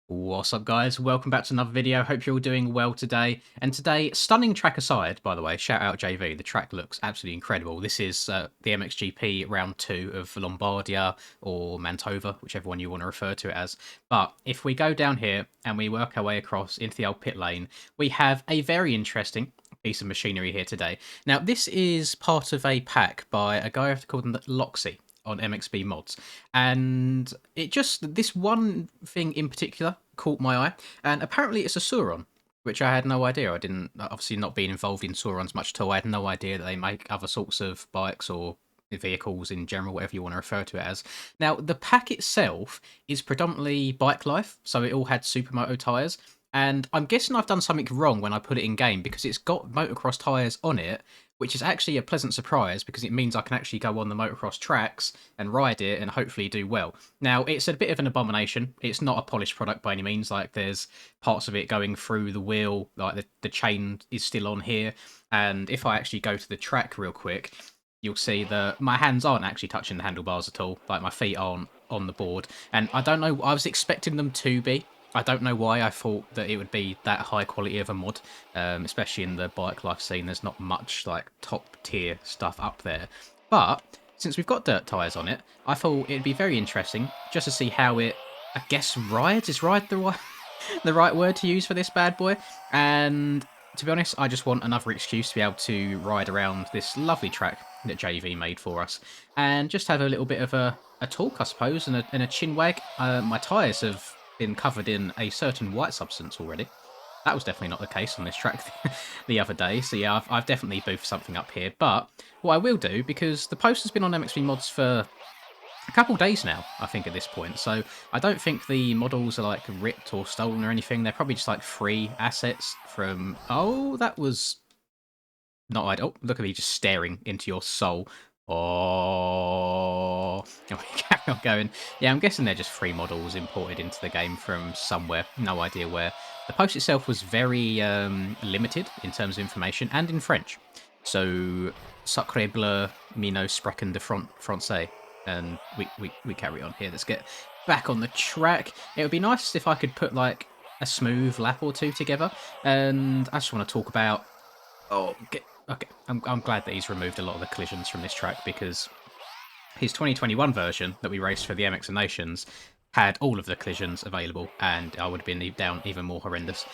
What's up, guys? Welcome back to another video. Hope you're all doing well today. And today, stunning track aside, by the way, shout out JV. The track looks absolutely incredible. This is the MXGP round 2 of Lombardia or Mantova, whichever one you want to refer to it as. But if we go down here and we work our way across into the old pit lane, we have a very interesting piece of machinery here today. Now, this is part of a pack by a guy I have to call them Loxy on MXB mods, and it just this one thing in particular caught my eye, and apparently it's a Sauron, which I had no idea. I didn't, obviously not being involved in Saurons much at all, I had no idea that they make other sorts of bikes or vehicles in general, whatever you want to refer to it as. Now, the pack itself is predominantly bike life, so it all had supermoto tyres, and I'm guessing I've done something wrong when I put it in game because it's got motocross tyres on it, which is actually a pleasant surprise because it means I can actually go on the motocross tracks and ride it and hopefully do well. Now, it's a bit of an abomination. It's not a polished product by any means. Like, there's parts of it going through the wheel, like the chain is still on here. And if I actually go to the track real quick, you'll see that my hands aren't actually touching the handlebars at all. Like, my feet aren't on the board. And I don't know, I was expecting them to be. I don't know why I thought that it would be that high quality of a mod, especially in the bike life scene. There's not much like top tier stuff up there. But since we've got dirt tyres on it, I thought it'd be very interesting just to see how it, I guess, rides. Is ride the right, the right word to use for this bad boy? And to be honest, I just want another excuse to be able to ride around this lovely track that JV made for us and just have a little bit of a talk, I suppose, and a chin wag. My tyres have been covered in a certain white substance already. That was definitely not the case on this track the other day. So yeah, I've definitely boofed something up here. But what I will do, because the post has been on MXV mods for a couple days now, I think, at this point. So I don't think the models are like ripped or stolen or anything. They're probably just like free assets from... Oh, that was not ideal. Oh, look at me just staring into your soul. Oh, carry on going. Yeah, I'm guessing they're just free models imported into the game from somewhere. No idea where. The post itself was very limited in terms of information and in French. So, sacre bleu, Mino sprechen de français. And we carry on here. Let's get back on the track. It would be nice if I could put like a smooth lap or two together. And I just want to talk about... Oh, okay. I'm glad that he's removed a lot of the collisions from this track because his 2021 version that we raced for the MX and Nations had all of the collisions available, and I would have been down even more horrendous.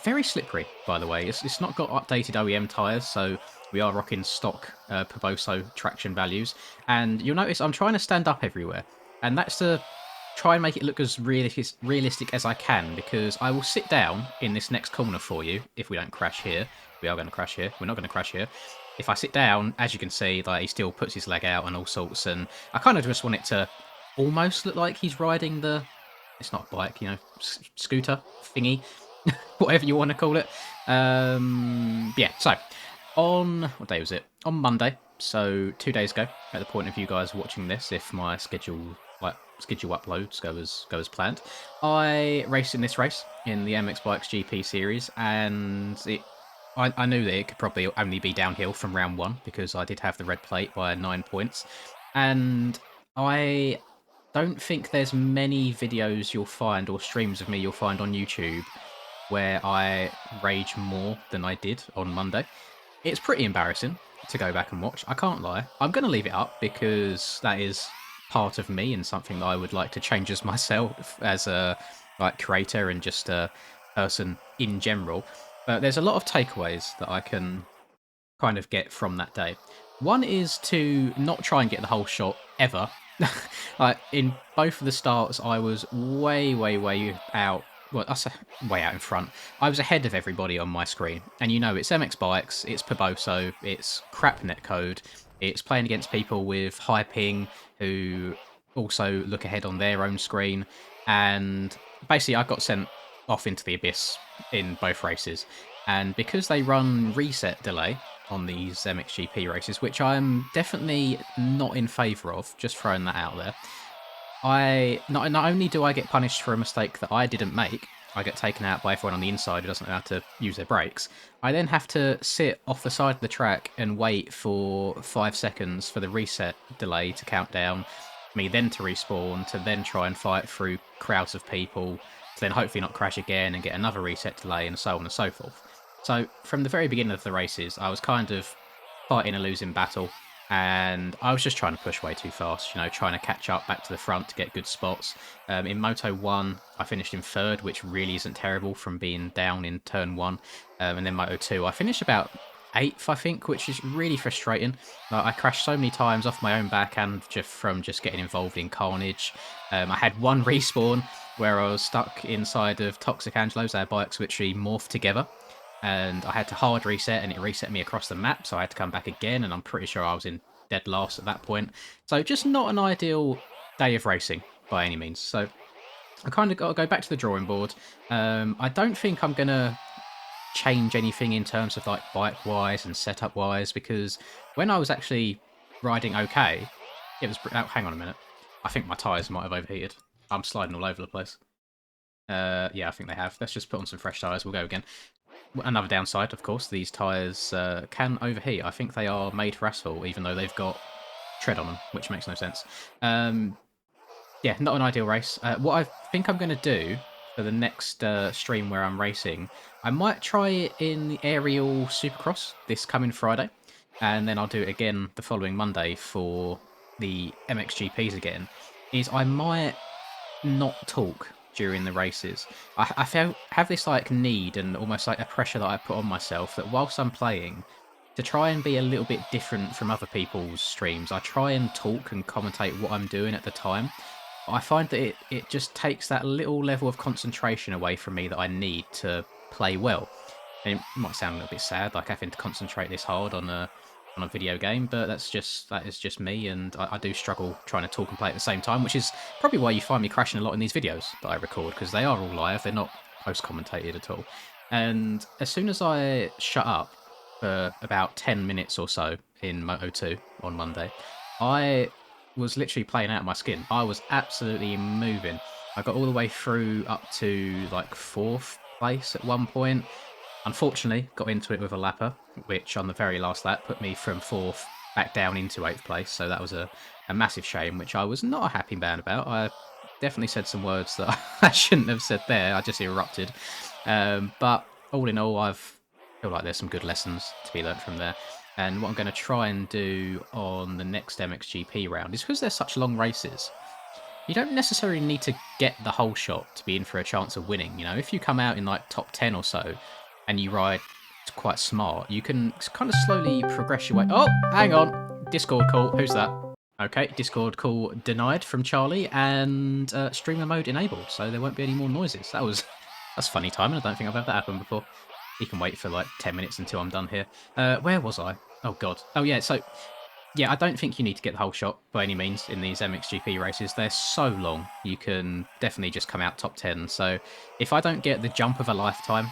Very slippery, by the way. It's not got updated OEM tyres, so we are rocking stock Perboso traction values. And you'll notice I'm trying to stand up everywhere, and that's to try and make it look as realistic as I can, because I will sit down in this next corner for you if we don't crash here. We are going to crash here. We're not going to crash here. If I sit down, as you can see, like, he still puts his leg out and all sorts, and I kind of just want it to almost look like he's riding the... It's not a bike, you know, scooter thingy, whatever you want to call it. Yeah, so on... What day was it? On Monday, so 2 days ago, at the point of you guys watching this, if my schedule uploads go as planned, I raced in this race in the MX Bikes GP series, and I knew that it could probably only be downhill from round 1 because I did have the red plate by 9 points, and I don't think there's many videos you'll find or streams of me you'll find on YouTube where I rage more than I did on Monday. It's pretty embarrassing to go back and watch. I can't lie. I'm going to leave it up because that is part of me and something that I would like to change as myself as a creator and just a person in general. But there's a lot of takeaways that I can kind of get from that day. One is to not try and get the whole shot ever. Like, in both of the starts, I was way out. Well, I say way out in front. I was ahead of everybody on my screen. And you know, it's MX Bikes, it's Perboso, it's crap netcode, it's playing against people with high ping who also look ahead on their own screen. And basically, I got sent off into the abyss in both races. And because they run reset delay on these MXGP races, which I'm definitely not in favour of, just throwing that out there, not only do I get punished for a mistake that I didn't make, I get taken out by everyone on the inside who doesn't know how to use their brakes, I then have to sit off the side of the track and wait for 5 seconds for the reset delay to count down, me then to respawn, to then try and fight through crowds of people. to then hopefully not crash again and get another reset delay and so on and so forth. So from the very beginning of the races, I was kind of fighting a losing battle, and I was just trying to push way too fast, trying to catch up back to the front to get good spots. In Moto 1, I finished in third, which really isn't terrible from being down in turn 1. And then Moto 2, I finished about 8th, I think, which is really frustrating. I crashed so many times off my own back and just getting involved in carnage. I had one respawn where I was stuck inside of Toxic Angelo's. Our bikes literally morphed together, and I had to hard reset, and it reset me across the map, so I had to come back again, and I'm pretty sure I was in dead last at that point. So just not an ideal day of racing by any means. So I kind of got to go back to the drawing board. I don't think I'm going to change anything in terms of like bike wise and setup wise, because when I was actually riding okay, it was. Oh, hang on a minute. I think my tyres might have overheated. I'm sliding all over the place. Yeah, I think they have. Let's just put on some fresh tyres. We'll go again. Another downside, of course, these tyres can overheat. I think they are made for asphalt, even though they've got tread on them, which makes no sense. Yeah, not an ideal race. What I think I'm going to do for the next stream where I'm racing, I might try it in the Aerial Supercross this coming Friday, and then I'll do it again the following Monday for the MXGPs again, is I might not talk during the races. I have this like need and almost like a pressure that I put on myself that whilst I'm playing, to try and be a little bit different from other people's streams, I try and talk and commentate what I'm doing at the time. I find that it just takes that little level of concentration away from me that I need to play well. And it might sound a little bit sad, like having to concentrate this hard on a video game, but that is just me, and I do struggle trying to talk and play at the same time, which is probably why you find me crashing a lot in these videos that I record, because they are all live, they're not post-commentated at all. And as soon as I shut up for about 10 minutes or so in Moto 2 on Monday, I was literally playing out of my skin. I was absolutely moving. I got all the way through up to like 4th place at one point. Unfortunately, got into it with a lapper, which on the very last lap put me from 4th back down into 8th place. So that was a massive shame, which I was not a happy man about. I definitely said some words that I shouldn't have said there. I just erupted. But all in all, feel like there's some good lessons to be learnt from there. And what I'm going to try and do on the next MXGP round is, because they're such long races, you don't necessarily need to get the whole shot to be in for a chance of winning. If you come out in like top 10 or so and you ride quite smart, you can kind of slowly progress your way. Oh, hang on. Discord call. Who's that? Okay, Discord call denied from Charlie, and streamer mode enabled, so there won't be any more noises. That's funny timing. I don't think I've had that happen before. You can wait for like 10 minutes until I'm done here. Where was I? Oh, God. Oh, yeah, so... Yeah, I don't think you need to get the whole shot by any means in these MXGP races. They're so long. You can definitely just come out top 10. So if I don't get the jump of a lifetime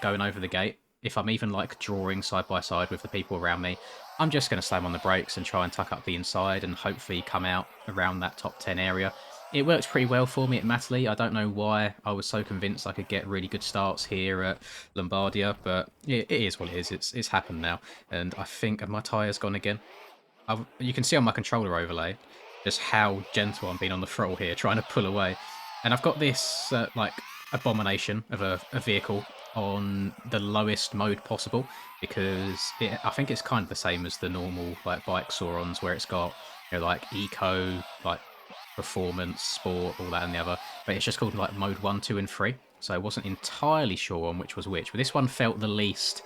going over the gate, if I'm even like drawing side by side with the people around me, I'm just going to slam on the brakes and try and tuck up the inside and hopefully come out around that top 10 area. It works pretty well for me at Matterley. I don't know why I was so convinced I could get really good starts here at Lombardia, but it is what it is. It's happened now. And I think my tyre's gone again. You can see on my controller overlay just how gentle I'm being on the throttle here, trying to pull away. And I've got this like abomination of a vehicle on the lowest mode possible, because I think it's kind of the same as the normal like bike Saurons, where it's got like eco, like performance, sport, all that and the other. But it's just called like mode 1, 2, and 3. So I wasn't entirely sure on which was which, but this one felt the least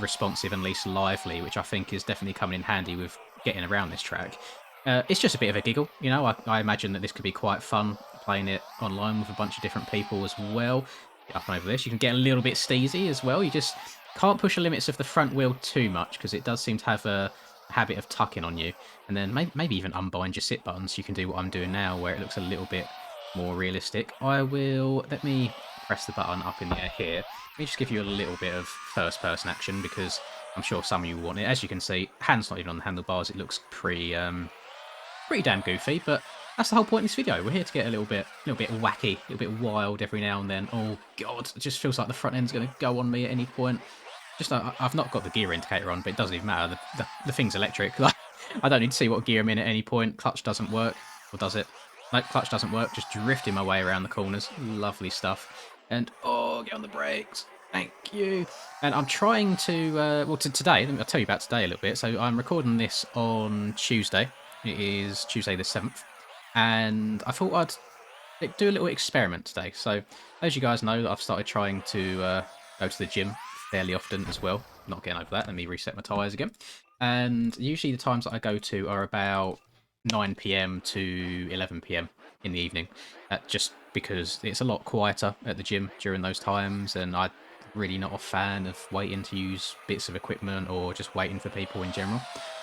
responsive and least lively, which I think is definitely coming in handy with getting around this track. It's just a bit of a giggle, I imagine that this could be quite fun playing it online with a bunch of different people as well. Get up and over this. You can get a little bit steezy as well. You just can't push the limits of the front wheel too much, because it does seem to have a habit of tucking on you. And then maybe even unbind your sit buttons. You can do what I'm doing now, where it looks a little bit more realistic. Let me press the button up in the air here. Let me just give you a little bit of first-person action, because I'm sure some of you want it. As you can see, hand's not even on the handlebars. It looks pretty damn goofy, but that's the whole point of this video. We're here to get a little bit wacky, a little bit wild every now and then. Oh God, it just feels like the front end's going to go on me at any point. Just I've not got the gear indicator on, but it doesn't even matter. The thing's electric. I don't need to see what gear I'm in at any point. Clutch doesn't work, or does it? Nope, clutch doesn't work. Just drifting my way around the corners. Lovely stuff. And, oh, get on the brakes. Thank you. And I'm trying to, well, today, I'll tell you about today a little bit. So I'm recording this on Tuesday. It is Tuesday the 7th. And I thought I'd do a little experiment today. So, as you guys know, I've started trying to go to the gym fairly often as well. Not getting over that. Let me reset my tyres again. And usually the times that I go to are about 9 p.m. to 11 p.m. in the evening, just because it's a lot quieter at the gym during those times, and I'm really not a fan of waiting to use bits of equipment or just waiting for people in general.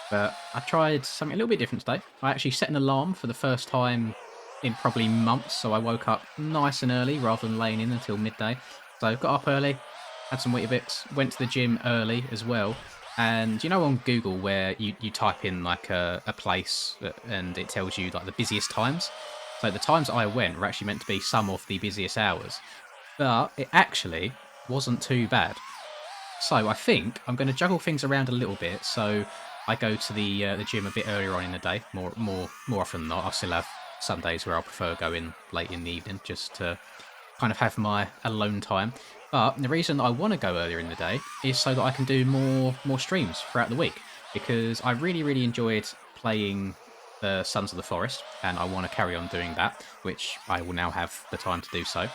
But I tried something a little bit different today. I actually set an alarm for the first time in probably months, so I woke up nice and early rather than laying in until midday. So I got up early, had some Weetabix, went to the gym early as well. And you know on Google where you type in like a place and it tells you like the busiest times? So the times I went were actually meant to be some of the busiest hours. But it actually wasn't too bad. So I think I'm going to juggle things around a little bit. So I go to the gym a bit earlier on in the day, more often than not. I'll still have some days where I prefer going late in the evening just to kind of have my alone time. But the reason I want to go earlier in the day is so that I can do more streams throughout the week, because I really enjoyed playing the Sons of the Forest, and I want to carry on doing that, which I will now have the time to do so.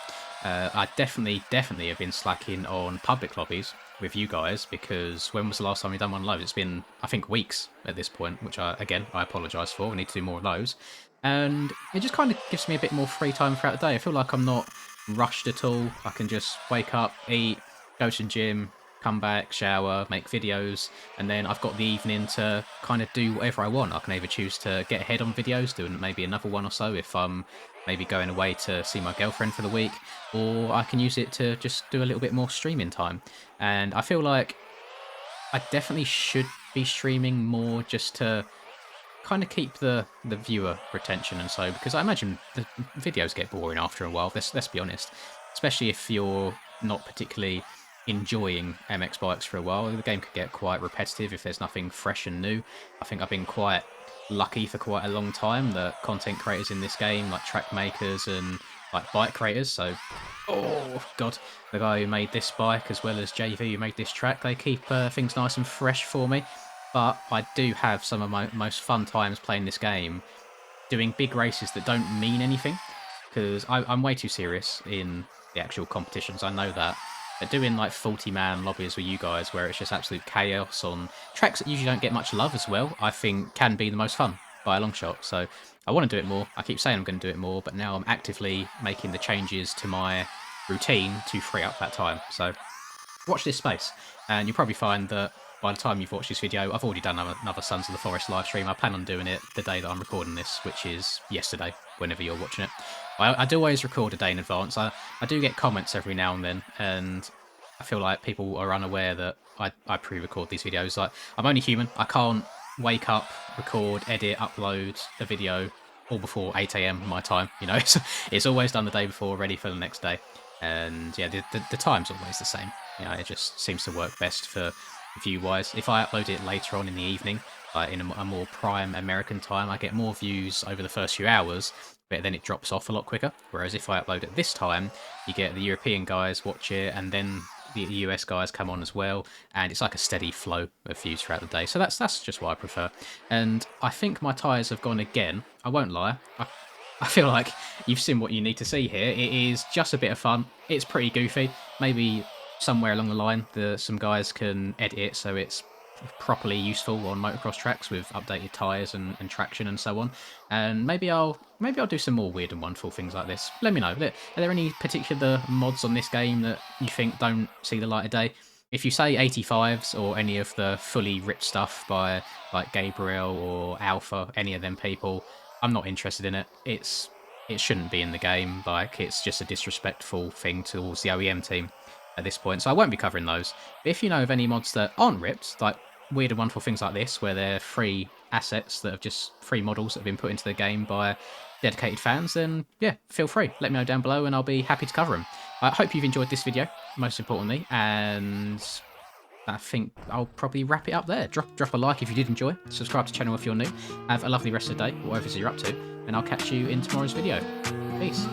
I definitely have been slacking on public lobbies with you guys, because when was the last time we done one of those? It's been, I think, weeks at this point, which I apologise for. I need to do more of those. And it just kind of gives me a bit more free time throughout the day. I feel like I'm not rushed at all. I can just wake up, eat, go to the gym, come back, shower, make videos, and then I've got the evening to kind of do whatever I want. I can either choose to get ahead on videos, doing maybe another one or so if I'm maybe going away to see my girlfriend for the week, or I can use it to just do a little bit more streaming time. And I feel like I definitely should be streaming more just to kind of keep the viewer retention and so, because I imagine the videos get boring after a while. Let's be honest, especially if you're not particularly enjoying MX bikes for a while. The game could get quite repetitive if there's nothing fresh and new. I think I've been quite lucky for quite a long time that content creators in this game, like track makers and like bike creators, so oh god, the guy who made this bike as well as JV who made this track, they keep things nice and fresh for me. But I do have some of my most fun times playing this game doing big races that don't mean anything, because I'm way too serious in the actual competitions. I know that. But doing like 40-man lobbies with you guys where it's just absolute chaos on tracks that usually don't get much love as well, I think can be the most fun by a long shot. So I want to do it more. I keep saying I'm going to do it more, but now I'm actively making the changes to my routine to free up that time. So watch this space, and you'll probably find that by the time you've watched this video, I've already done another Sons of the Forest live stream. I plan on doing it the day that I'm recording this, which is yesterday, whenever you're watching it. I do always record a day in advance. I do get comments every now and then, and I feel like people are unaware that I pre-record these videos. Like, I'm only human. I can't wake up, record, edit, upload a video all before 8 a.m. my time, you know? So it's always done the day before, ready for the next day. And yeah, the time's always the same. You know, it just seems to work best for view-wise. If I upload it later on in the evening, in a more prime American time, I get more views over the first few hours, but then it drops off a lot quicker. Whereas if I upload it this time, you get the European guys watch it, and then the US guys come on as well, and it's like a steady flow of views throughout the day. So that's just what I prefer. And I think my tyres have gone again. I won't lie. I feel like you've seen what you need to see here. It is just a bit of fun. It's pretty goofy. Maybe somewhere along the line, some guys can edit it so it's properly useful on motocross tracks with updated tyres and traction and so on. And maybe I'll do some more weird and wonderful things like this. Let me know. Are there any particular mods on this game that you think don't see the light of day? If you say 85s or any of the fully ripped stuff by like Gabriel or Alpha, any of them people, I'm not interested in it. It shouldn't be in the game. Like, it's just a disrespectful thing towards the OEM team at this point, so I won't be covering those. But if you know of any mods that aren't ripped, like weird and wonderful things like this, where they're free assets that have just free models that have been put into the game by dedicated fans, then yeah, feel free. Let me know down below and I'll be happy to cover them. I hope you've enjoyed this video, most importantly, and I think I'll probably wrap it up there. Drop a like if you did enjoy. Subscribe to the channel if you're new. Have a lovely rest of the day, whatever you're up to, and I'll catch you in tomorrow's video. Peace.